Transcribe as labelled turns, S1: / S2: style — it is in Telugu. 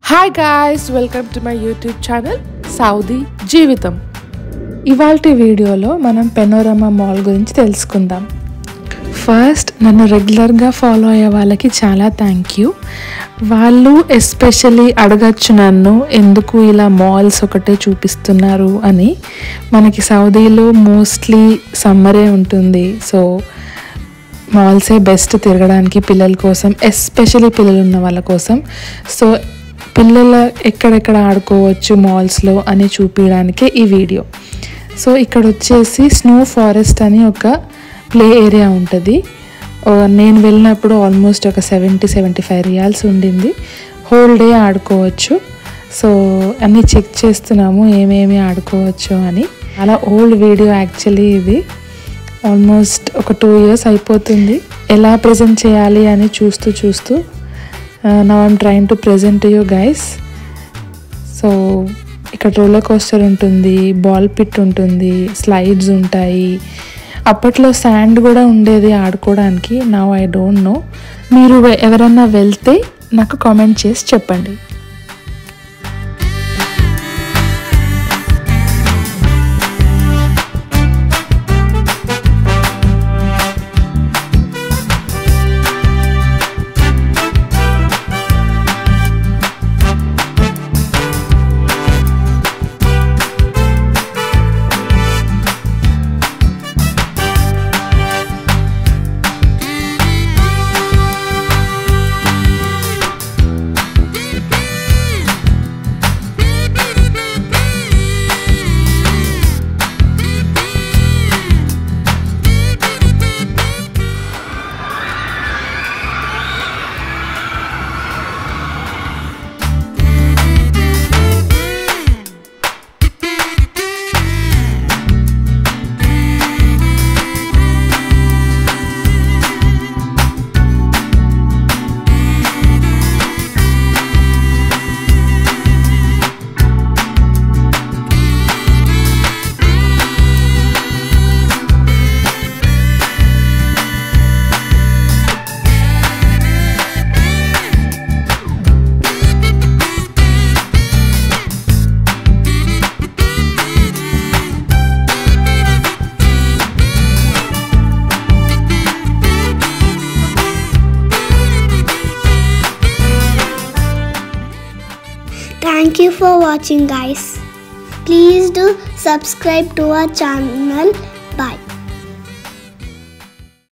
S1: Hi guys, welcome to my YouTube channel Saudi జీవితం. ఇవాల్టి వీడియోలో మనం పెనోరమా మాల్ గురించి తెలుసుకుందాం. ఫస్ట్, నన్ను రెగ్యులర్గా ఫాలో అయ్యే వాళ్ళకి చాలా థ్యాంక్ యూ. వాళ్ళు ఎస్పెషల్లీ అడగచ్చు నన్ను, ఎందుకు ఇలా మాల్స్ ఒకటే చూపిస్తున్నారు అని. మనకి సౌదీలో మోస్ట్లీ సమ్మరే ఉంటుంది, సో మాల్సే బెస్ట్ తిరగడానికి పిల్లల కోసం, ఎస్పెషల్లీ పిల్లలు ఉన్న వాళ్ళ కోసం. సో పిల్లలు ఎక్కడెక్కడ ఆడుకోవచ్చు మాల్స్లో అని చూపించడానికే ఈ వీడియో. సో ఇక్కడ వచ్చేసి స్నో ఫారెస్ట్ అని ఒక ప్లే ఏరియా ఉంటుంది. నేను వెళ్ళినప్పుడు ఆల్మోస్ట్ ఒక 70-75 రియాల్స్ ఉండింది. హోల్ డే ఆడుకోవచ్చు. సో అన్నీ చెక్ చేస్తున్నాము ఏమేమి ఆడుకోవచ్చు అని. అలా ఓల్డ్ వీడియో యాక్చువల్లీ ఇది. ఆల్మోస్ట్ ఒక 2 years అయిపోతుంది. ఎలా ప్రజెంట్ చేయాలి అని చూస్తూ now I'm trying to present to you guys. So ఇక్కడ రోలర్ కోస్టర్ ఉంటుంది, బాల్ పిట్ ఉంటుంది, స్లైడ్స్ ఉంటాయి. అప్పట్లో శాండ్ కూడా ఉండేది ఆడుకోవడానికి. Now I don't know. మీరు ఎవరన్నా వెళ్తే నాకు కామెంట్ చేసి చెప్పండి.
S2: Thank you for watching, guys. Please do subscribe to our channel. Bye.